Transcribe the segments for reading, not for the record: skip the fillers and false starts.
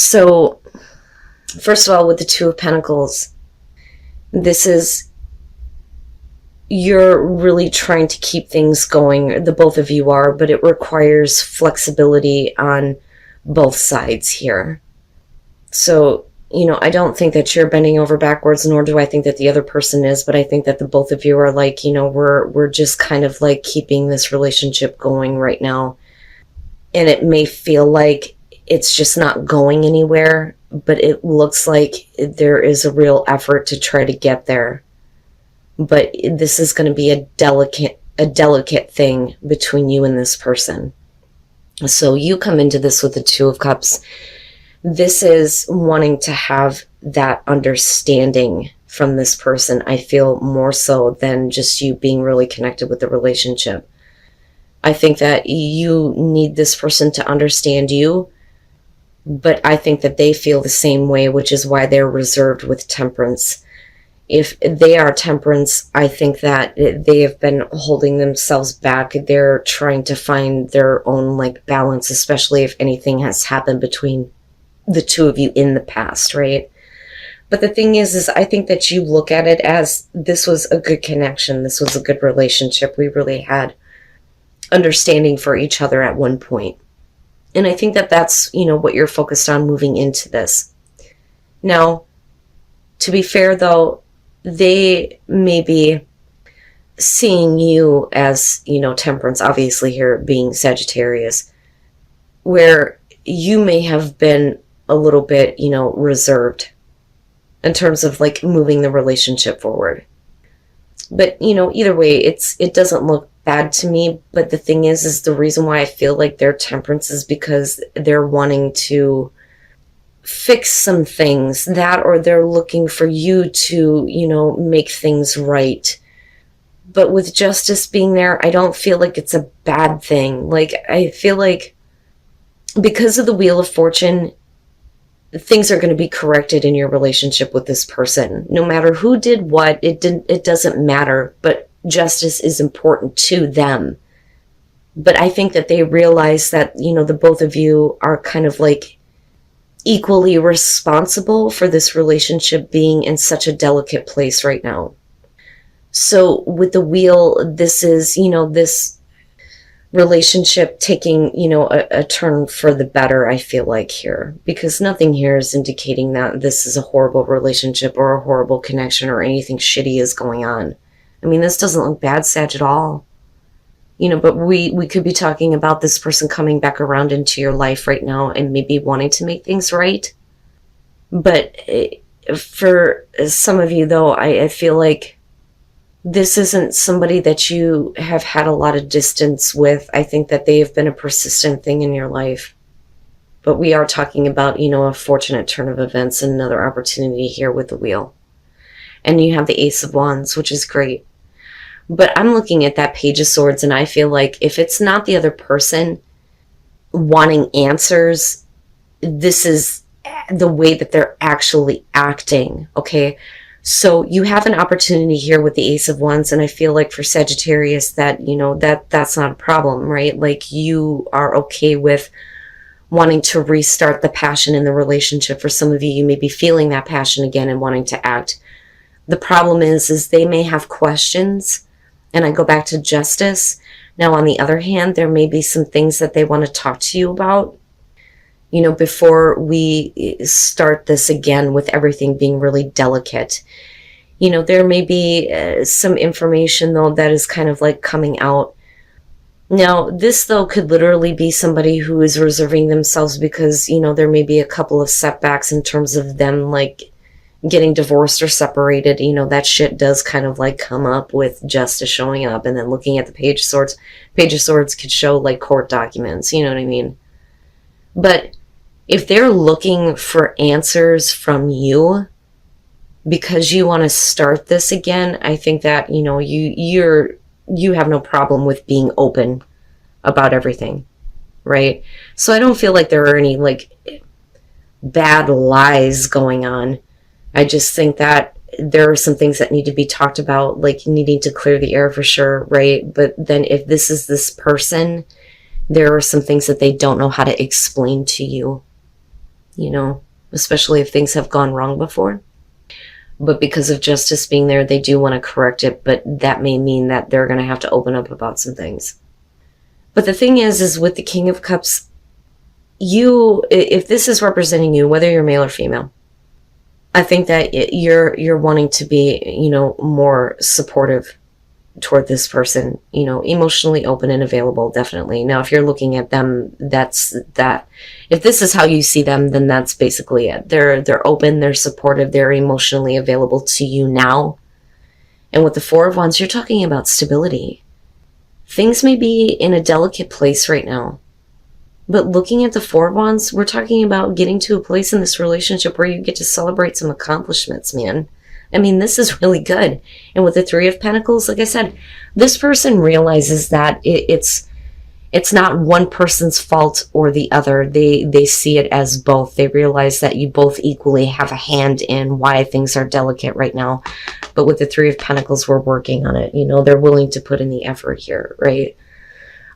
So, first of all, with the Two of Pentacles, this is, you're really trying to keep things going. The both of you are, but it requires flexibility on both sides here. So, I don't think that you're bending over backwards, nor do I think that the other person is, but I think that the both of you are like, we're just kind of like keeping this relationship going right now. And it may feel like it's just not going anywhere, but it looks like there is a real effort to try to get there. But this is going to be a delicate thing between you and this person. So you come into this with the Two of Cups. This is wanting to have that understanding from this person, I feel, more so than just you being really connected with the relationship. I think that you need this person to understand you, but I think that they feel the same way, which is why they're reserved with Temperance. If they are Temperance, I think that they have been holding themselves back. They're trying to find their own balance, especially if anything has happened between the two of you in the past, right? But the thing is I think that you look at it as this was a good connection. This was a good relationship. We really had understanding for each other at one point. And I think that that's, what you're focused on moving into this. Now, to be fair though, they may be seeing you as, Temperance, obviously here being Sagittarius, where you may have been a little bit, reserved in terms of moving the relationship forward. But, either way, it doesn't look bad to me. But the thing is the reason why I feel like they're Temperance is because they're wanting to fix some things, that, or they're looking for you to, make things right. But with Justice being there, I don't feel like it's a bad thing. I feel like because of the Wheel of Fortune, things are going to be corrected in your relationship with this person. No matter who did what, it doesn't matter, but justice is important to them. But I think that they realize that, the both of you are kind of equally responsible for this relationship being in such a delicate place right now. So with the Wheel, this is, this relationship taking, a turn for the better, I feel like here, because nothing here is indicating that this is a horrible relationship or a horrible connection or anything shitty is going on. I mean, this doesn't look bad, Sag, at all. But we could be talking about this person coming back around into your life right now and maybe wanting to make things right. But for some of you, though, I feel like this isn't somebody that you have had a lot of distance with. I think that they have been a persistent thing in your life. But we are talking about, a fortunate turn of events and another opportunity here with the Wheel. And you have the Ace of Wands, which is great. But I'm looking at that Page of Swords, and I feel like if it's not the other person wanting answers, this is the way that they're actually acting, okay? So you have an opportunity here with the Ace of Wands, and I feel like for Sagittarius that, that's not a problem, right? You are okay with wanting to restart the passion in the relationship. For some of you, you may be feeling that passion again and wanting to act. The problem is they may have questions, and I go back to Justice. Now, on the other hand, there may be some things that they want to talk to you about, before we start this again with everything being really delicate. There may be some information, though, that is kind of coming out. Now, this, though, could literally be somebody who is reserving themselves because, there may be a couple of setbacks in terms of them, getting divorced or separated. That shit does kind of come up with Justice showing up, and then looking at the Page of Swords. Page of Swords could show court documents, you know what I mean? But if they're looking for answers from you because you want to start this again, I think that, you have no problem with being open about everything, right? So I don't feel like there are any bad lies going on. I just think that there are some things that need to be talked about, needing to clear the air for sure, right? But then if this is this person, there are some things that they don't know how to explain to you. especially if things have gone wrong before. But because of justice being there, they do want to correct it, but that may mean that they're going to have to open up about some things. But the thing is with the King of Cups, if this is representing you, whether you're male or female, I think that you're wanting to be, more supportive toward this person, emotionally open and available, definitely. Now, if you're looking at them, that's that. If this is how you see them, then that's basically it. They're open, they're supportive, they're emotionally available to you now. And with the Four of Wands, you're talking about stability. Things may be in a delicate place right now. But looking at the Four of Wands, we're talking about getting to a place in this relationship where you get to celebrate some accomplishments, man. I mean, this is really good. And with the Three of Pentacles, like I said, this person realizes that it's not one person's fault or the other. They see it as both. They realize that you both equally have a hand in why things are delicate right now. But with the Three of Pentacles, we're working on it. They're willing to put in the effort here, right?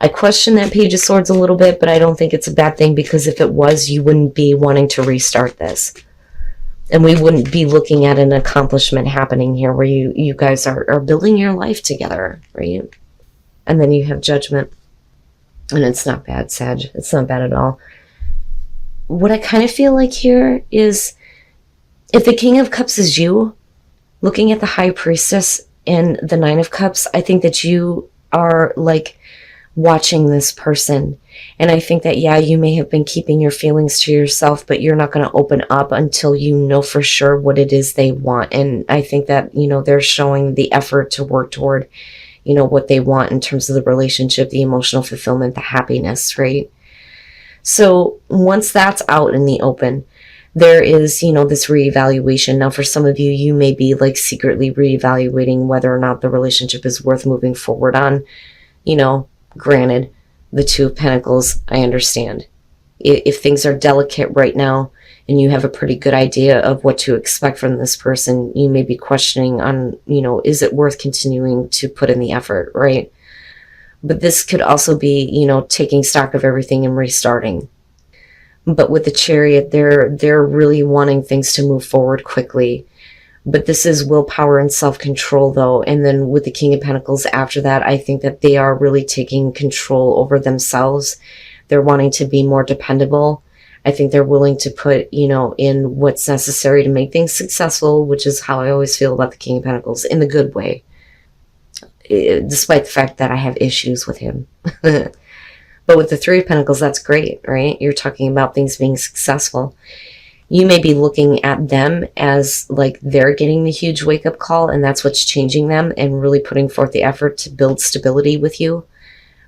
I question that Page of Swords a little bit, but I don't think it's a bad thing, because if it was, you wouldn't be wanting to restart this. And we wouldn't be looking at an accomplishment happening here where you guys are building your life together, right? And then you have Judgment. And it's not bad, Sag. It's not bad at all. What I kind of feel like here is, if the King of Cups is you, looking at the High Priestess and the Nine of Cups, I think that you are like watching this person. And I think that, yeah, you may have been keeping your feelings to yourself, but you're not going to open up until you know for sure what it is they want. And I think that, they're showing the effort to work toward, what they want in terms of the relationship, the emotional fulfillment, the happiness, right? So once that's out in the open, there is, this reevaluation. Now, for some of you, you may be like secretly reevaluating whether or not the relationship is worth moving forward on. Granted, the Two of Pentacles, I understand. If things are delicate right now and you have a pretty good idea of what to expect from this person, you may be questioning on, is it worth continuing to put in the effort, right? But this could also be, taking stock of everything and restarting. But with the Chariot, they're really wanting things to move forward quickly. But this is willpower and self-control, though. And then with the King of Pentacles after that, I think that they are really taking control over themselves. They're wanting to be more dependable. I think they're willing to put, in what's necessary to make things successful, which is how I always feel about the King of Pentacles, in the good way. Despite the fact that I have issues with him. But with the Three of Pentacles, that's great, right? You're talking about things being successful. You may be looking at them as like they're getting the huge wake-up call, and that's what's changing them and really putting forth the effort to build stability with you.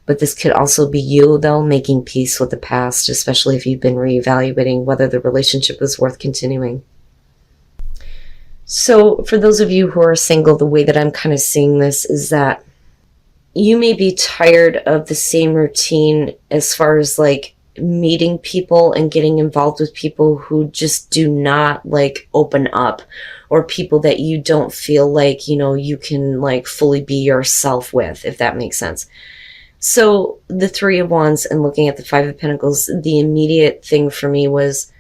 But this could also be you, though, making peace with the past, especially if you've been reevaluating whether the relationship is worth continuing. So for those of you who are single, the way that I'm kind of seeing this is that you may be tired of the same routine as far as like meeting people and getting involved with people who just do not like open up, or people that you don't feel like, you can like fully be yourself with, if that makes sense. So the Three of Wands and looking at the Five of Pentacles, the immediate thing for me was,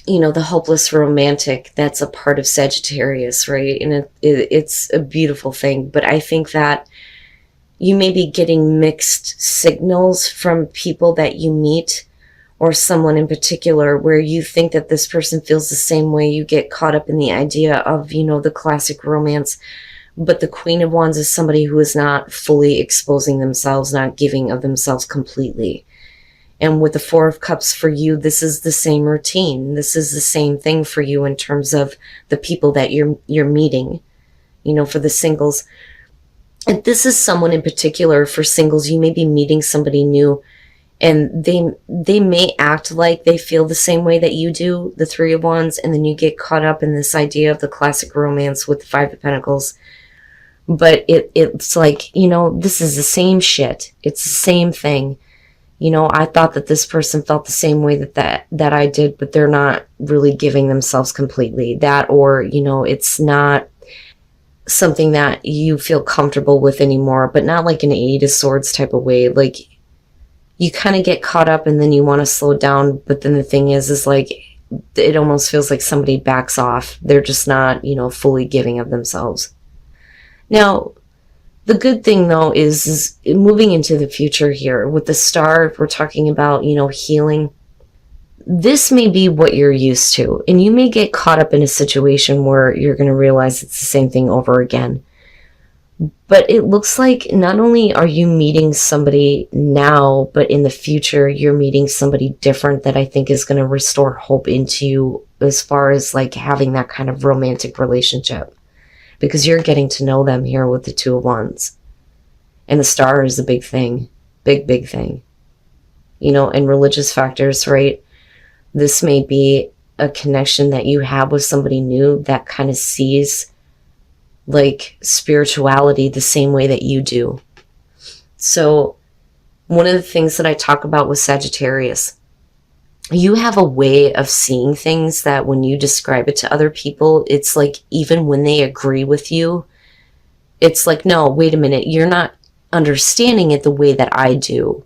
the hopeless romantic that's a part of Sagittarius, right? And it's a beautiful thing. But I think that you may be getting mixed signals from people that you meet, or someone in particular, where you think that this person feels the same way. You get caught up in the idea of, the classic romance. But the Queen of Wands is somebody who is not fully exposing themselves, not giving of themselves completely. And with the Four of Cups for you, this is the same routine. This is the same thing for you in terms of the people that you're meeting, for the singles. And this is someone in particular for singles. You may be meeting somebody new, and they may act like they feel the same way that you do, the Three of Wands, and then you get caught up in this idea of the classic romance with the Five of Pentacles. But it's like, this is the same shit. It's the same thing. I thought that this person felt the same way that I did, but they're not really giving themselves completely. That, or, it's not something that you feel comfortable with anymore, but not like an Eight of Swords type of way. Like, you kind of get caught up and then you want to slow down, but then the thing is like, it almost feels like somebody backs off. They're just not, fully giving of themselves. Now, the good thing though is moving into the future here with the star, we're talking about, healing. This may be what you're used to, and you may get caught up in a situation where you're going to realize it's the same thing over again. But it looks like not only are you meeting somebody now, but in the future, you're meeting somebody different that I think is going to restore hope into you as far as like having that kind of romantic relationship, because you're getting to know them here with the Two of Wands. And the star is a big thing, big thing, and religious factors, right? This may be a connection that you have with somebody new that kind of sees like spirituality the same way that you do. So one of the things that I talk about with Sagittarius, you have a way of seeing things that when you describe it to other people, it's like even when they agree with you, it's like, no, wait a minute, you're not understanding it the way that I do.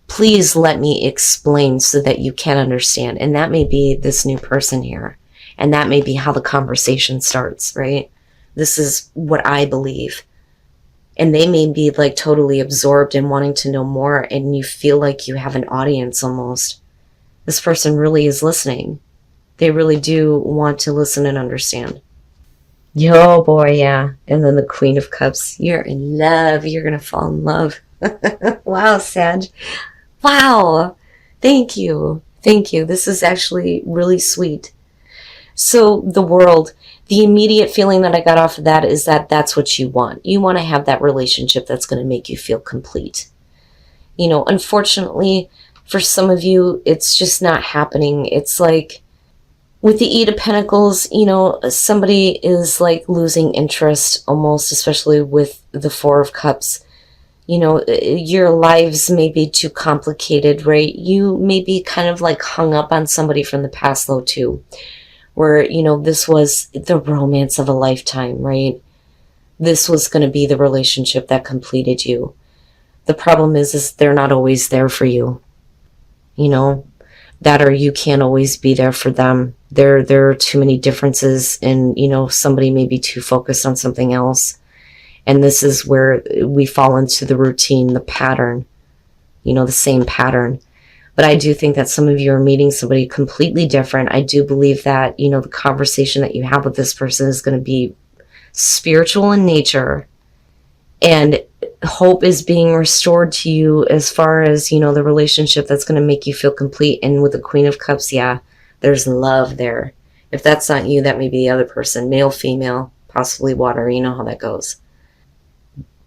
Please let me explain so that you can understand. And that may be this new person here. And that may be how the conversation starts, right? This is what I believe. And they may be like totally absorbed in wanting to know more, and you feel like you have an audience almost. This person really is listening. They really do want to listen and understand. Yo, boy, yeah. And then the Queen of Cups. You're in love. You're going to fall in love. Wow, Sag. Wow. Thank you. Thank you. This is actually really sweet. So the World, the immediate feeling that I got off of that is that that's what you want. You want to have that relationship that's going to make you feel complete. Unfortunately, for some of you, it's just not happening. It's like with the Eight of Pentacles, somebody is like losing interest almost, especially with the Four of Cups. Your lives may be too complicated, right? You may be kind of like hung up on somebody from the past though too, where, this was the romance of a lifetime, right? This was going to be the relationship that completed you. The problem is they're not always there for you, that, or you can't always be there for them. There are too many differences, and, somebody may be too focused on something else. And this is where we fall into the routine, the pattern, the same pattern. But I do think that some of you are meeting somebody completely different. I do believe that, the conversation that you have with this person is going to be spiritual in nature. And hope is being restored to you as far as, the relationship that's going to make you feel complete. And with the Queen of Cups, yeah, there's love there. If that's not you, that may be the other person. Male, female, possibly water. You know how that goes.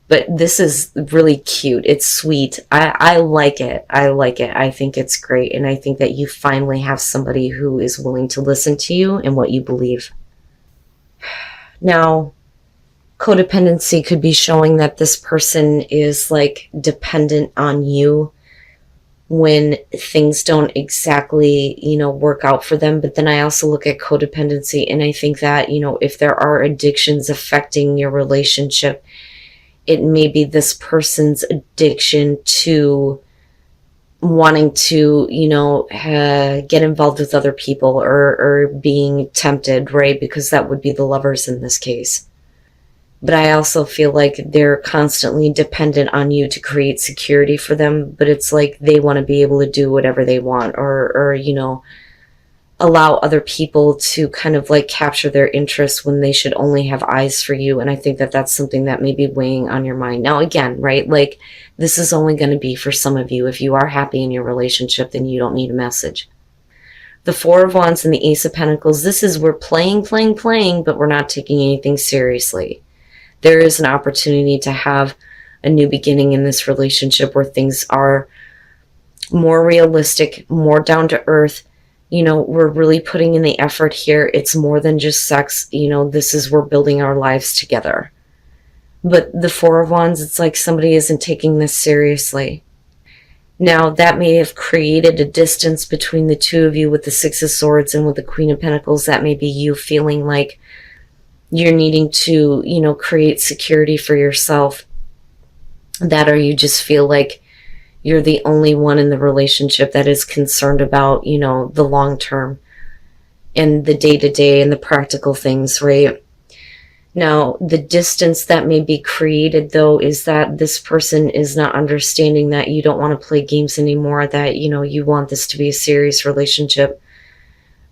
But this is really cute. It's sweet. I like it. I like it. I think it's great. And I think that you finally have somebody who is willing to listen to you and what you believe. Now, codependency could be showing that this person is like dependent on you when things don't exactly, work out for them. But then I also look at codependency, and I think that, if there are addictions affecting your relationship, it may be this person's addiction to wanting to, get involved with other people or being tempted, right? Because that would be the lovers in this case. But I also feel like they're constantly dependent on you to create security for them. But it's like they want to be able to do whatever they want, or allow other people to kind of like capture their interests when they should only have eyes for you. And I think that that's something that may be weighing on your mind. Now, again, right, like this is only going to be for some of you. If you are happy in your relationship, then you don't need a message. The Four of Wands and the Ace of Pentacles, this is we're playing, but we're not taking anything seriously. There is an opportunity to have a new beginning in this relationship where things are more realistic, more down to earth. We're really putting in the effort here. It's more than just sex. This is, we're building our lives together. But the Four of Wands, it's like somebody isn't taking this seriously. Now, that may have created a distance between the two of you with the Six of Swords and with the Queen of Pentacles. That may be you feeling like you're needing to, create security for yourself. That, or you just feel like you're the only one in the relationship that is concerned about, the long term. and the day-to-day and the practical things, right? Now, the distance that may be created, though, is that this person is not understanding that you don't want to play games anymore, that, you want this to be a serious relationship.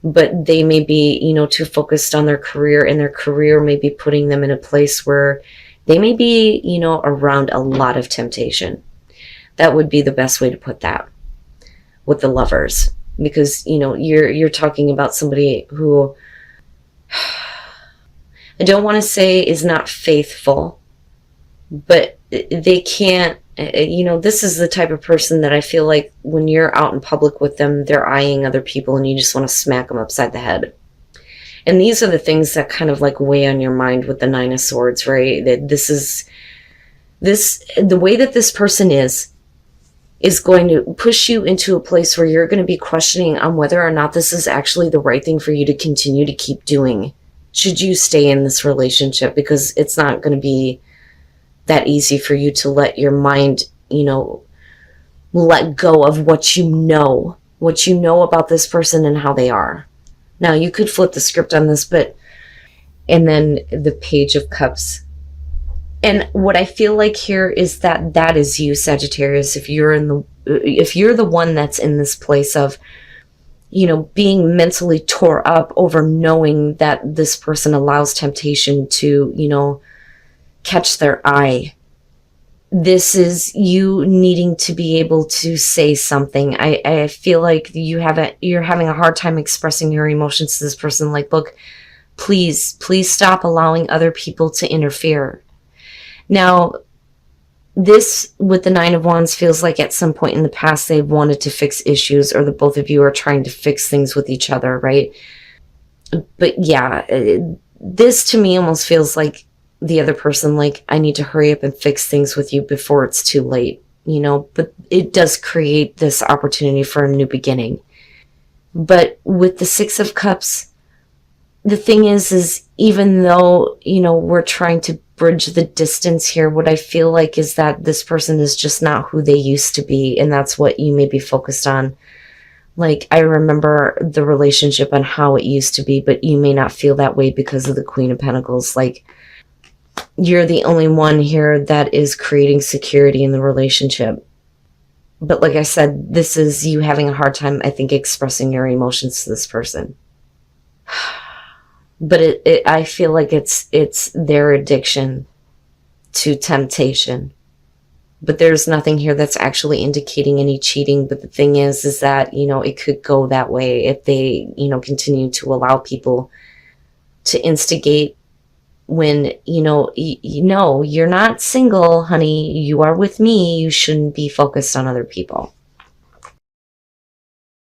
But they may be, too focused on their career, and their career may be putting them in a place where they may be, around a lot of temptation. That would be the best way to put that with the Lovers. Because, you're talking about somebody who I don't want to say is not faithful, but they can't, this is the type of person that I feel like when you're out in public with them, they're eyeing other people and you just want to smack them upside the head. And these are the things that kind of like weigh on your mind with the Nine of Swords, right? That the way that this person is going to push you into a place where you're going to be questioning on whether or not this is actually the right thing for you to continue to keep doing. Should you stay in this relationship? Because it's not going to be that easy for you to let your mind, let go of what you know about this person and how they are. Now, you could flip the script on this, and then the Page of Cups. And what I feel like here is that is you, Sagittarius, if you're the one that's in this place of, being mentally tore up over knowing that this person allows temptation to, catch their eye. This is you needing to be able to say something. I feel like you're having a hard time expressing your emotions to this person. Like, look, please stop allowing other people to interfere. Now, this with the Nine of Wands feels like at some point in the past they've wanted to fix issues, or the both of you are trying to fix things with each other, right? But yeah, this to me almost feels like the other person, like, I need to hurry up and fix things with you before it's too late, but it does create this opportunity for a new beginning. But with the Six of Cups, the thing is even though, we're trying to bridge the distance here, what I feel like is that this person is just not who they used to be, and that's what you may be focused on. Like, I remember the relationship and how it used to be, but you may not feel that way because of the Queen of Pentacles. Like, you're the only one here that is creating security in the relationship. But like I said, this is you having a hard time, I think, expressing your emotions to this person. But I feel like it's their addiction to temptation. But there's nothing here that's actually indicating any cheating. But the thing is that, it could go that way if they, continue to allow people to instigate when, you're not single, honey. You are with me. You shouldn't be focused on other people.